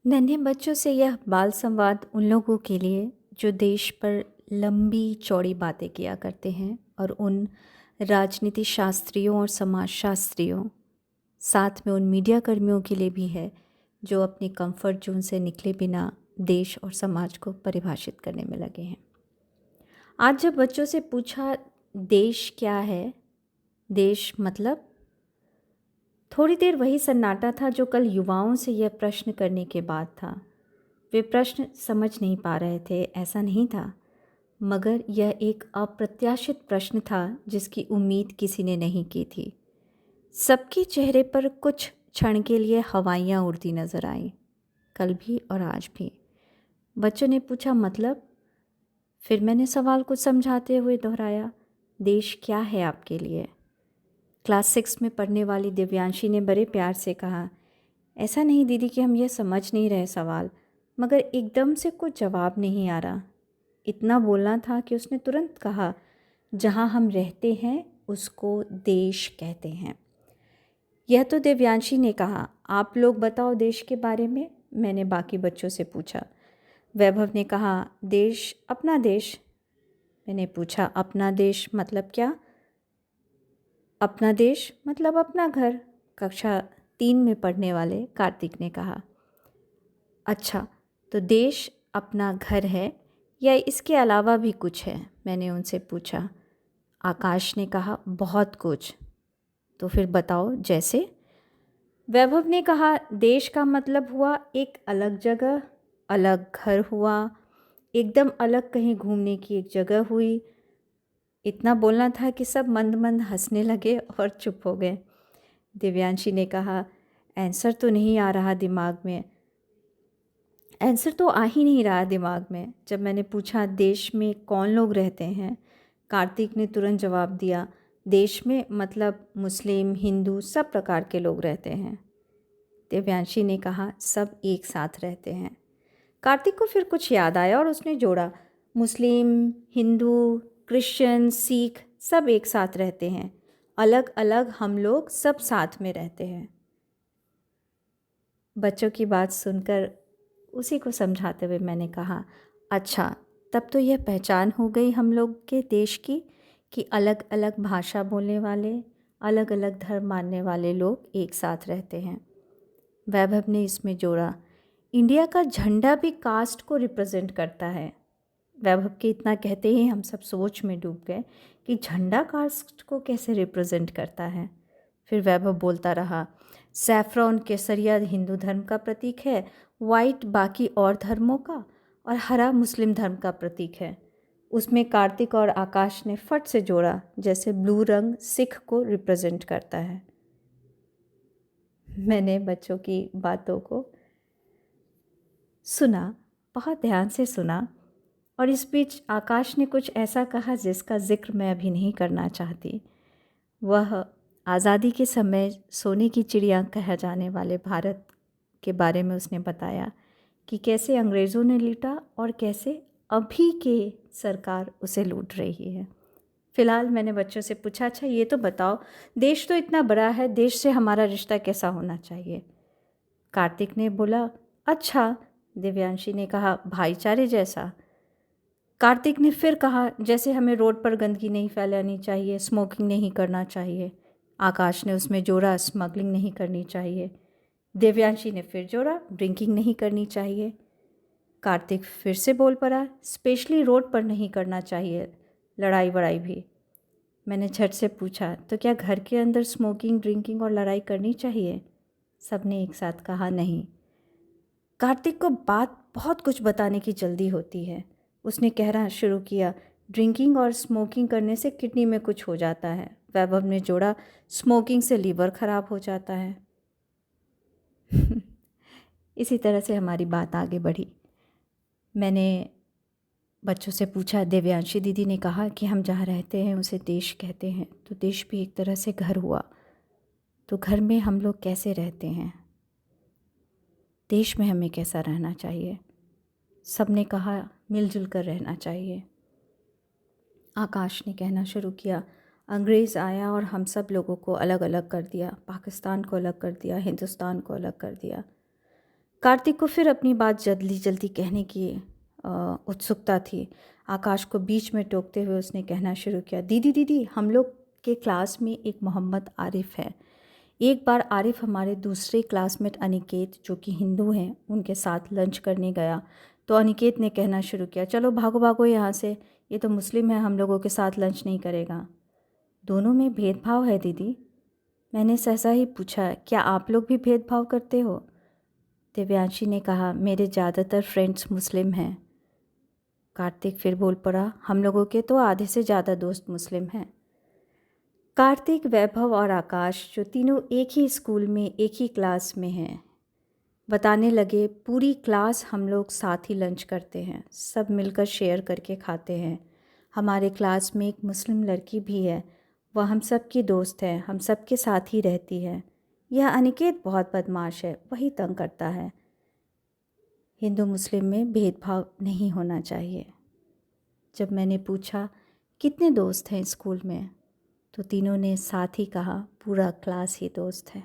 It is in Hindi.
नन्हे बच्चों से यह बाल संवाद उन लोगों के लिए जो देश पर लंबी चौड़ी बातें किया करते हैं और उन राजनीति शास्त्रियों और समाज शास्त्रियों, साथ में उन मीडिया कर्मियों के लिए भी है जो अपने कंफर्ट जोन से निकले बिना देश और समाज को परिभाषित करने में लगे हैं। आज जब बच्चों से पूछा देश क्या है, देश मतलब, थोड़ी देर वही सन्नाटा था जो कल युवाओं से यह प्रश्न करने के बाद था। वे प्रश्न समझ नहीं पा रहे थे, ऐसा नहीं था, मगर यह एक अप्रत्याशित प्रश्न था जिसकी उम्मीद किसी ने नहीं की थी। सबके चेहरे पर कुछ क्षण के लिए हवाइयाँ उड़ती नजर आईं, कल भी और आज भी। बच्चों ने पूछा मतलब? फिर मैंने सवाल को समझाते हुए दोहराया, देश क्या है आपके लिए? क्लास 6 में पढ़ने वाली दिव्यांशी ने बड़े प्यार से कहा, ऐसा नहीं दीदी कि हम ये समझ नहीं रहे सवाल, मगर एकदम से कुछ जवाब नहीं आ रहा। इतना बोलना था कि उसने तुरंत कहा, जहाँ हम रहते हैं उसको देश कहते हैं। यह तो दिव्यांशी ने कहा, आप लोग बताओ देश के बारे में, मैंने बाकी बच्चों से पूछा। वैभव ने कहा, देश, अपना देश। मैंने पूछा, अपना देश मतलब क्या? अपना देश मतलब अपना घर, कक्षा 3 में पढ़ने वाले कार्तिक ने कहा। अच्छा, तो देश अपना घर है या इसके अलावा भी कुछ है? मैंने उनसे पूछा। आकाश ने कहा, बहुत कुछ। तो फिर बताओ, जैसे? वैभव ने कहा, देश का मतलब हुआ एक अलग जगह, अलग घर हुआ, एकदम अलग कहीं घूमने की एक जगह हुई। इतना बोलना था कि सब मंद मंद हंसने लगे और चुप हो गए। दिव्यांशी ने कहा, आंसर तो नहीं आ रहा दिमाग में। आंसर तो आ ही नहीं रहा दिमाग में। जब मैंने पूछा देश में कौन लोग रहते हैं, कार्तिक ने तुरंत जवाब दिया, देश में मतलब मुस्लिम, हिंदू, सब प्रकार के लोग रहते हैं। दिव्यांशी ने कहा, सब एक साथ रहते हैं। कार्तिक को फिर कुछ याद आया और उसने जोड़ा, मुस्लिम, हिंदू, क्रिश्चियन, सिख सब एक साथ रहते हैं, अलग अलग हम लोग सब साथ में रहते हैं। बच्चों की बात सुनकर उसी को समझाते हुए मैंने कहा, अच्छा, तब तो यह पहचान हो गई हम लोग के देश की कि अलग अलग भाषा बोलने वाले, अलग अलग धर्म मानने वाले लोग एक साथ रहते हैं। वैभव ने इसमें जोड़ा, इंडिया का झंडा भी कास्ट को रिप्रेजेंट करता है। वैभव के इतना कहते ही हम सब सोच में डूब गए कि झंडा कास्ट को कैसे रिप्रेजेंट करता है। फिर वैभव बोलता रहा, सैफ्रॉन केसरिया हिंदू धर्म का प्रतीक है, वाइट बाकी और धर्मों का, और हरा मुस्लिम धर्म का प्रतीक है। उसमें कार्तिक और आकाश ने फट से जोड़ा, जैसे ब्लू रंग सिख को रिप्रेजेंट करता है। मैंने बच्चों की बातों को सुना, बहुत ध्यान से सुना, और इस बीच आकाश ने कुछ ऐसा कहा जिसका जिक्र मैं अभी नहीं करना चाहती। वह आज़ादी के समय सोने की चिड़िया कहा जाने वाले भारत के बारे में उसने बताया कि कैसे अंग्रेज़ों ने लूटा और कैसे अभी के सरकार उसे लूट रही है। फ़िलहाल मैंने बच्चों से पूछा, अच्छा ये तो बताओ, देश तो इतना बड़ा है, देश से हमारा रिश्ता कैसा होना चाहिए? कार्तिक ने बोला, अच्छा। दिव्यांशी ने कहा, भाईचारे जैसा। कार्तिक ने फिर कहा, जैसे हमें रोड पर गंदगी नहीं फैलानी चाहिए, स्मोकिंग नहीं करना चाहिए। आकाश ने उसमें जोड़ा, स्मगलिंग नहीं करनी चाहिए। दिव्यांशी ने फिर जोड़ा, ड्रिंकिंग नहीं करनी चाहिए। कार्तिक फिर से बोल पड़ा, स्पेशली रोड पर नहीं करना चाहिए, लड़ाई वड़ाई भी। मैंने झट से पूछा, तो क्या घर के अंदर स्मोकिंग, ड्रिंकिंग और लड़ाई करनी चाहिए? सबने एक साथ कहा, नहीं। कार्तिक को बात बहुत कुछ बताने की जल्दी होती है। उसने कहना शुरू किया, ड्रिंकिंग और स्मोकिंग करने से किडनी में कुछ हो जाता है। वैभव ने जोड़ा, स्मोकिंग से लीवर खराब हो जाता है। इसी तरह से हमारी बात आगे बढ़ी। मैंने बच्चों से पूछा, दिव्यांशी दीदी ने कहा कि हम जहाँ रहते हैं उसे देश कहते हैं, तो देश भी एक तरह से घर हुआ, तो घर में हम लोग कैसे रहते हैं, देश में हमें कैसा रहना चाहिए? सबने कहा, मिलजुल कर रहना चाहिए। आकाश ने कहना शुरू किया, अंग्रेज़ आया और हम सब लोगों को अलग अलग कर दिया, पाकिस्तान को अलग कर दिया, हिंदुस्तान को अलग कर दिया। कार्तिक को फिर अपनी बात जल्दी जल्दी कहने की उत्सुकता थी। आकाश को बीच में टोकते हुए उसने कहना शुरू किया, दीदी दीदी, हम लोग के क्लास में एक मोहम्मद आरिफ है। एक बार आरिफ हमारे दूसरे क्लासमेट अनिकेत, जो कि हिंदू हैं, उनके साथ लंच करने गया तो अनिकेत ने कहना शुरू किया, चलो भागो भागो यहाँ से, ये तो मुस्लिम है, हम लोगों के साथ लंच नहीं करेगा। दोनों में भेदभाव है दीदी? मैंने सहसा ही पूछा, क्या आप लोग भी भेदभाव करते हो? दिव्यांशी ने कहा, मेरे ज़्यादातर फ्रेंड्स मुस्लिम हैं। कार्तिक फिर बोल पड़ा, हम लोगों के तो आधे से ज़्यादा दोस्त मुस्लिम हैं। कार्तिक, वैभव और आकाश, जो तीनों एक ही स्कूल में एक ही क्लास में हैं, बताने लगे, पूरी क्लास हम लोग साथ ही लंच करते हैं, सब मिलकर शेयर करके खाते हैं। हमारे क्लास में एक मुस्लिम लड़की भी है, वह हम सब की दोस्त है, हम सब के साथ ही रहती है। यह अनिकेत बहुत बदमाश है, वही तंग करता है। हिंदू मुस्लिम में भेदभाव नहीं होना चाहिए। जब मैंने पूछा कितने दोस्त हैं स्कूल में, तो तीनों ने साथ ही कहा, पूरा क्लास ही दोस्त है।